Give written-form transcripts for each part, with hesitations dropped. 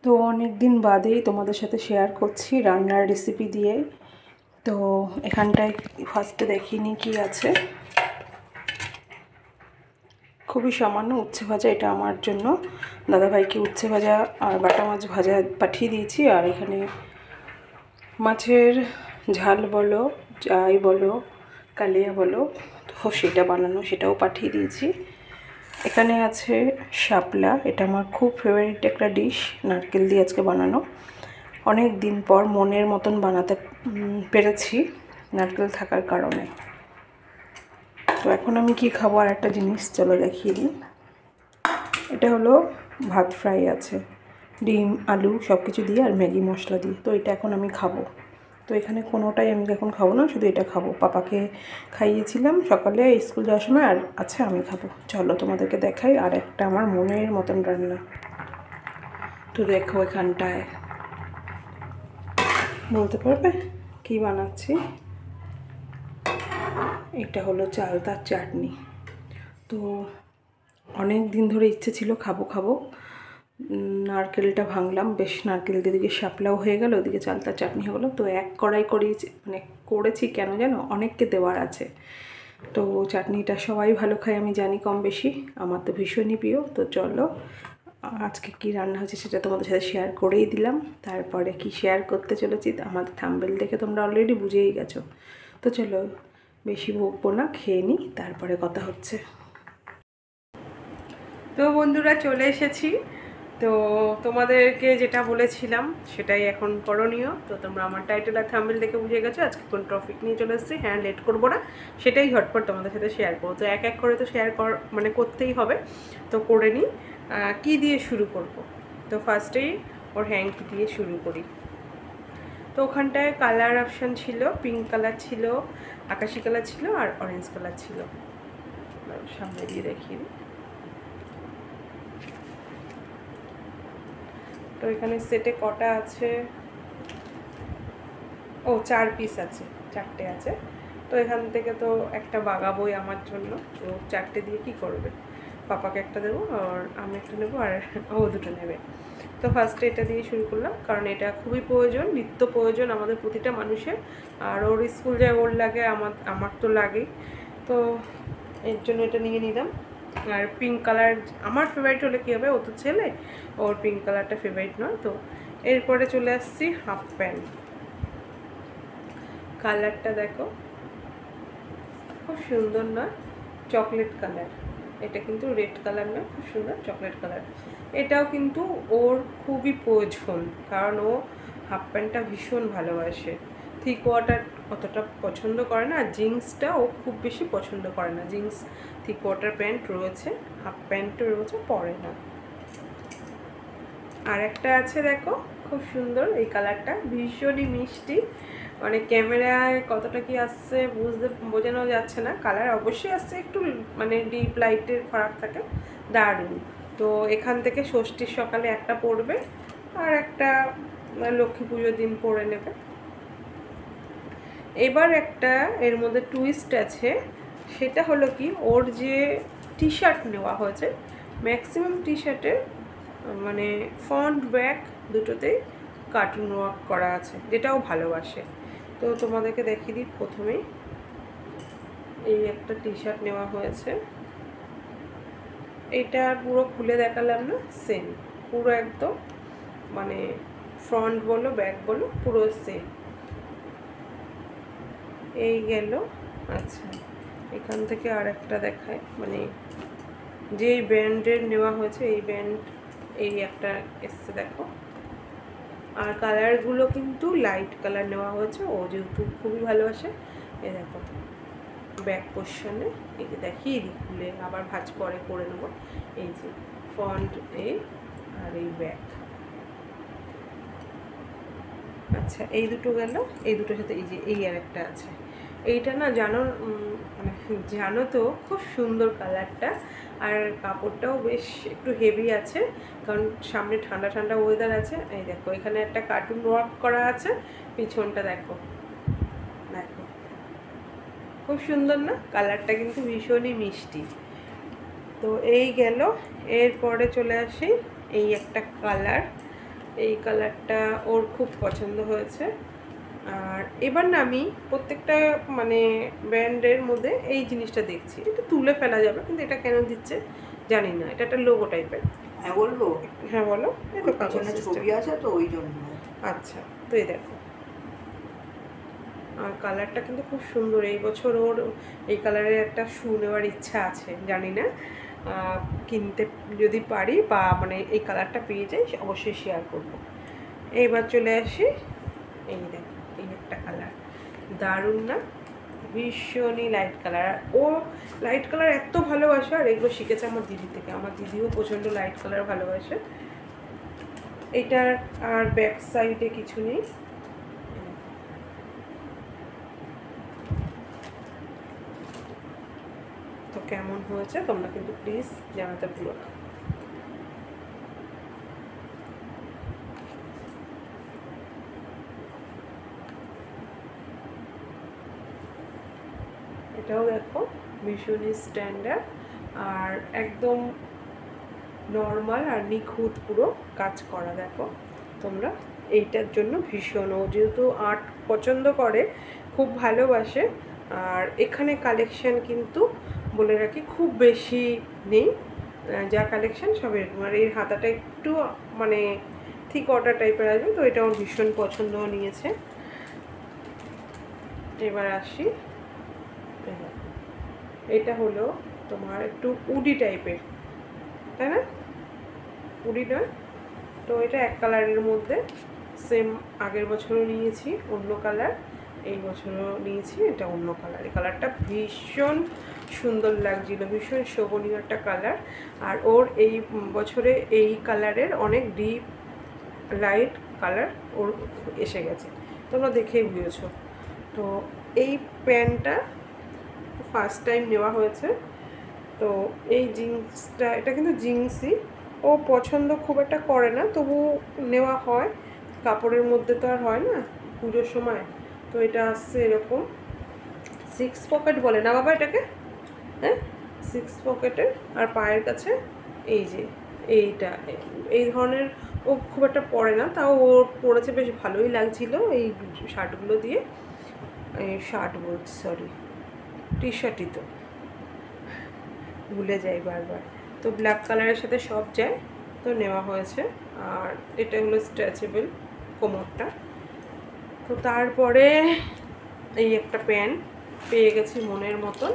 তো অনেক দিন বাদেই তোমাদের সাথে শেয়ার করছি রান্নার রেসিপি দিয়ে। তো এখানটায় ফার্স্টে দেখিনি কি আছে। খুবই সামান্য উচ্ছে ভাজা, এটা আমার জন্য। দাদাভাইকে উচ্ছে ভাজা আর বাটা মাছ ভাজা পাঠিয়ে দিয়েছি। আর এখানে মাছের ঝাল বলো, যাই বলো, কালিয়া বলো, তো সেটা বানানো, সেটাও পাঠিয়ে দিয়েছি। এখানে আছে শাপলা, এটা আমার খুব ফেভারিট একটা ডিশ, নারকেল দিয়ে আজকে বানানো। অনেক দিন পর মনের মতন বানাতে পেরেছি নারকেল থাকার কারণে। তো এখন আমি কি খাবো, আর একটা জিনিস চলো দেখিয়ে দিই। এটা হলো ভাত ফ্রাই আছে, ডিম আলু সব কিছু দিয়ে আর ম্যাগি মশলা দিয়ে। তো এটা এখন আমি খাবো। তো এখানে কোনোটাই আমি এখন খাবো না, শুধু এটা খাবো। পাপাকে খাইয়েছিলাম সকালে স্কুল যাওয়ার সময়, আর আচ্ছা আমি খাবো। চলো তোমাদেরকে দেখাই আর একটা আমার মনের মতন রান্না। তো দেখো এখানটায় বলতে পারবে কি বানাচ্ছি। এটা হলো চালতার চাটনি। তো অনেক দিন ধরে ইচ্ছে ছিল খাবো। নারকেলটা ভাঙলাম, বেশ নারকেল দিদিকে শাপলাও হয়ে গেল, ওদিকে চালতার চাটনি হয়ে গেলো। তো এক কড়াই করেছি, মানে করেছি কেন জানো, অনেককে দেওয়ার আছে। তো চাটনিটা সবাই ভালো খায় আমি জানি, কম বেশি, আমার তো ভীষণই প্রিয়। তো চলো আজকে কি রান্না হচ্ছে সেটা তোমাদের সাথে শেয়ার করেই দিলাম। তারপরে কি শেয়ার করতে চলেছি আমাদের থাম্বনেল দেখে তোমরা অলরেডি বুঝেই গেছো। তো চলো বেশি বকবো না, খেয়ে নিই, তারপরে কথা হচ্ছে। তো বন্ধুরা চলে এসেছি। তো তোমাদেরকে যেটা বলেছিলাম সেটাই এখন করণীয়। তো তোমরা আমার টাইটেল আর থাম্বনেল দেখে বুঝে গেছো আজকে কোন টপিক নিয়ে চলে এসেছি। হ্যাঁ, লেট করবো না, সেটাই ঝটপট তোমাদের সাথে শেয়ার করবো। তো এক এক করে তো শেয়ার মানে করতেই হবে, তো করে নিই। কী দিয়ে শুরু করব? তো ফার্স্টেই ওর হ্যাঙ্কি দিয়ে শুরু করি। তো ওখানটায় কালার অপশান ছিল, পিঙ্ক কালার ছিল, আকাশি কালার ছিল, আর অরেঞ্জ কালার ছিল। সামনে দিয়ে দেখিয়ে দিই। তো এখানে সেটে কটা আছে? ও 4 পিস আছে, 4টে আছে। তো এখান থেকে তো একটা বাগাবোই আমার জন্য। তো 4টে দিয়ে কি করবে? পাপাকে একটা দেবো, আর আমি একটা নেবো, আর ও দুটো নেবে। তো ফার্স্টে এটা দিয়ে শুরু করলাম, কারণ এটা খুবই প্রয়োজন, নিত্য প্রয়োজন আমাদের প্রতিটা মানুষের। আর ওর স্কুল যায়, ওর লাগে, আমার তো লাগেই। তো এর জন্য এটা নিয়ে নিলাম। আর পিঙ্ক কালার আমার ফেভারিট হলে কী হবে, ও তো ছেলে, ওর পিঙ্ক কালারটা ফেভারিট নয়। তো এরপরে চলে আসছি হাফ প্যান্ট। কালারটা দেখো খুব সুন্দর না, চকলেট কালার। এটা কিন্তু রেড কালার না, খুব সুন্দর চকলেট কালার। এটাও কিন্তু ওর খুবই প্রয়োজন, কারণ ও হাফ প্যান্টটা ভীষণ ভালোবাসে। থিক ওয়াটার অতটা পছন্দ করে না, আর জিন্সটা ও খুব বেশি পছন্দ করে না। জিন্স থিক ওয়াটার প্যান্ট রয়েছে, হাফ প্যান্টও রয়েছে, পরে না। আর একটা আছে দেখো, খুব সুন্দর এই কালারটা, ভীষণই মিষ্টি। মানে ক্যামেরায় কতটা কি আসছে বোঝানো যাচ্ছে না। কালার অবশ্যই আসছে, একটু মানে ডিপ লাইটের ফারাক থাকে, দারুণ। তো এখান থেকে ষষ্ঠীর সকালে একটা পরবে, আর একটা লক্ষ্মী পুজোর দিন পরে নেবে। এবার একটা এর মধ্যে টুইস্ট আছে, সেটা হলো কি, ওর যে টি শার্ট নেওয়া হয়েছে, ম্যাক্সিমাম টি শার্টের মানে ফ্রন্ট ব্যাক দুটোতেই কার্টুন ওয়ার্ক করা আছে, যেটাও ভালোবাসে। তো তোমাদেরকে দেখিয়ে দিই। প্রথমেই এই একটা টি শার্ট নেওয়া হয়েছে, এটা পুরো খুলে দেখালাম না, সেম পুরো একদম, মানে ফ্রন্ট বলো ব্যাক বলো পুরো সেম। এই গেল। আচ্ছা, এখান থেকে আর একটা দেখায়, মানে যেই ব্র্যান্ডের নেওয়া হয়েছে এই ব্র্যান্ড, এই একটা এসছে দেখো। আর কালারগুলো কিন্তু লাইট কালার নেওয়া হয়েছে, ও যেহেতু খুবই ভালোবাসে। এই দেখো ব্যাক পোর্শনে, এই যে দেখিয়ে দিই খুলে, আবার ভাঁজ পরে করে নেবো। এই যে ফ্রন্ট এই, আর এই ব্যাক। আচ্ছা, এই দুটো গেল। এই দুটোর সাথে এই যে এই আর একটা আছে, এইটা না জানো, মানে জানো তো, খুব সুন্দর কালারটা। আর কাপড়টাও বেশ একটু হেভি আছে, কারণ সামনে ঠান্ডা ঠান্ডা ওয়েদার আছে। এই দেখো এখানে একটা কার্টুন ওয়ার্ক করা আছে, পিছনটা দেখো, দেখো খুব সুন্দর না, কালারটা কিন্তু ভীষণই মিষ্টি। তো এই গেল। এরপরে চলে আসি এই একটা কালার, এই কালারটা ওর খুব পছন্দ হয়েছে। আর এবার না আমি প্রত্যেকটা মানে ব্র্যান্ডের মধ্যে এই জিনিসটা দেখছি, এটা তুলে ফেলা যাবে কিন্তু এটা কেন দিচ্ছে জানি না, এটা একটা লোগো টাইপের। হ্যাঁ বলবো, হ্যাঁ বলো। এই তো পিছনে ছবি আছে তো ওই জন্য। আচ্ছা, তো এই দেখো, আর কালারটা কিন্তু খুব সুন্দর। এই বছর ওর এই কালারের একটা শু নেওয়ার ইচ্ছা আছে, জানি না কিনতে যদি পারি বা মানে এই কালারটা পেয়ে যাই অবশ্যই শেয়ার করব। এইবার চলে আসি, এই দেখো এই একটা কালার, দারুণ না? ভীষণই লাইট কালার। ও লাইট কালার এত ভালোবাসে, আর এগুলো শিখেছে আমার দিদি থেকে। আমার দিদিও প্রচণ্ড লাইট কালার ভালোবাসে। এটার আর ব্যাক সাইডে কিছু নেই। তো কেমন হয়েছে তোমরা কিন্তু প্লিজ জানাতে ভুলো না। এটাও দেখো ভীষণই স্ট্যান্ডার্ড আর একদম নর্মাল আর নিখুঁত পুরো কাজ করা। দেখো তোমরা, এইটার জন্য ভীষণ, ও যেহেতু আর্ট পছন্দ করে, খুব ভালোবাসে। আর এখানে কালেকশান কিন্তু বলে রাখি খুব বেশি নেই, যা কালেকশান সব এরকম। আর এর হাতাটা একটু মানে ঠিক অর্ডার টাইপের আসবে, তো এটা ওর ভীষণ পছন্দ নিয়েছে। এবার আসি, এটা হলো তোমার একটু উডি টাইপের, তাই না? উডি নয় তো, এটা এক কালারের মধ্যে, সেম আগের বছরও নিয়েছি অন্য কালার, এই বছরও নিয়েছি এটা অন্য কালার। এই কালারটা ভীষণ সুন্দর লাগছিল, ভীষণ শোভনীয় একটা কালার। আর ওর এই বছরে এই কালারের অনেক ডিপ লাইট কালার ওর এসে গেছে, তোমরা দেখেই বুঝেছো। তো এই প্যান্টটা ফার্স্ট টাইম নেওয়া হয়েছে। তো এই জিন্সটা, এটা কিন্তু জিন্সই, ও পছন্দ খুব একটা করে না, তবু নেওয়া হয়, কাপড়ের মধ্যে তো আর হয় না পুজোর সময়। তো এটা আসছে এরকম 6 পকেট বলে না বাবা এটাকে, হ্যাঁ 6 পকেটের। আর পায়ের কাছে এই যে এইটা, এই ধরনের ও খুব একটা পরে না, তাও ওর পরেছে, বেশ ভালোই লাগছিল এই শার্টগুলো দিয়ে। শার্ট বলছি, সরি টি শার্টই তো, ভুলে যাই বারবার। তো ব্ল্যাক কালারের সাথে সব যায়, তো নেওয়া হয়েছে। আর এটা হলো স্ট্রেচেবল কোমরটা। তো তারপরে এই একটা প্যান্ট পেয়ে গেছি মনের মতন,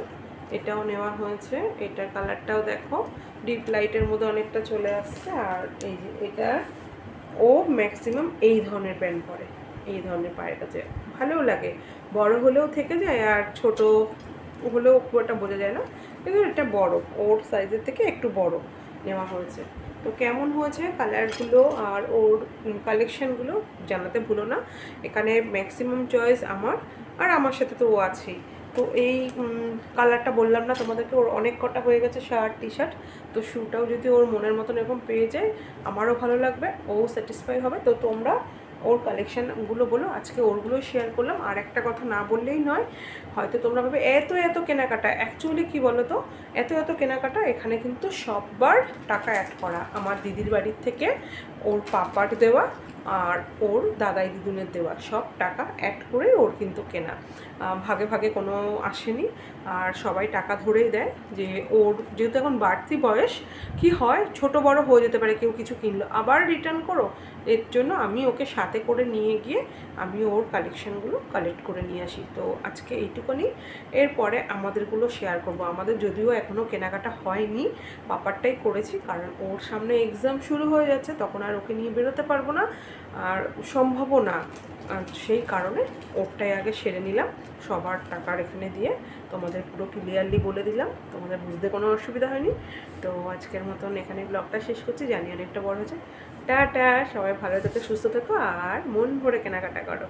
এটাও নেওয়া হয়েছে। এটার কালারটাও দেখো ডিপ লাইটের মধ্যে অনেকটা চলে আসছে। আর এই যে এটা, ও ম্যাক্সিমাম এই ধরনের প্যান্ট পরে, এই ধরনের পায়ের কাছে ভালোও লাগে, বড় হলেও থেকে যায় আর ছোট হলেও খুব একটা বোঝা যায় না, কিন্তু এটা বড়, ওর সাইজের থেকে একটু বড় নেওয়া হয়েছে। তো কেমন হয়েছে কালারগুলো আর ওর কালেকশানগুলো জানাতে ভুলো না। এখানে ম্যাক্সিমাম চয়েস আমার, আর আমার সাথে তো ও আছেই। তো এই কালারটা বললাম না তোমাদেরকে, ওর অনেক কটা হয়ে গেছে শার্ট টি শার্ট। তো শ্যুটাও যদি ওর মনের মতন এরকম পেয়ে যায়, আমারও ভালো লাগবে, ও স্যাটিসফাই হবে। তো তোমরা ওর কালেকশানগুলো বলো, আজকে ওরগুলোই শেয়ার করলাম। আর একটা কথা না বললেই নয়, হয়তো তোমরা ভাবে এত কেনাকাটা, অ্যাকচুয়ালি কী বলো তো, এত কেনাকাটা এখানে কিন্তু সববার টাকা অ্যাড করা। আমার দিদির বাড়ির থেকে ওর পাপার দেওয়া আর ওর দাদাই দিদুনের দেওয়া সব টাকা অ্যাড করে ওর কিন্তু কেনা, ভাগে ভাগে কোনো আসেনি। আর সবাই টাকা ধরেই দেয়, যে ওর যেহেতু এখন বাড়তি বয়স, কি হয় ছোট বড় হয়ে যেতে পারে, কেউ কিছু কিনলো আবার রিটার্ন করো, এর জন্য আমি ওকে সাথে করে নিয়ে গিয়ে আমি ওর কালেকশানগুলো কালেক্ট করে নিয়ে আসি। তো আজকে এইটুকুনি, এরপরে আমাদেরগুলো শেয়ার করব। আমাদের যদিও এখনও কেনাকাটা হয়নি, পাপারটাই করেছি, কারণ ওর সামনে এক্সাম শুরু হয়ে যাচ্ছে, তখন আর ওকে নিয়ে বেরোতে পারবো না, আর সম্ভবও না। সেই কারণে ওরটাই আগে সেরে নিলাম, সবার টাকার এখানে দিয়ে তোমাদের পুরো ক্লিয়ারলি বলে দিলাম, তোমাদের বুঝতে কোনো অসুবিধা হয়নি। তো আজকের মতন এখানে ব্লগটা শেষ করছি, জানি অনেকটা বড় হয়েছে। টাটা, সবাই ভালো থেকো, সুস্থ থেকো, আর মন ভরে কেনাকাটা করো।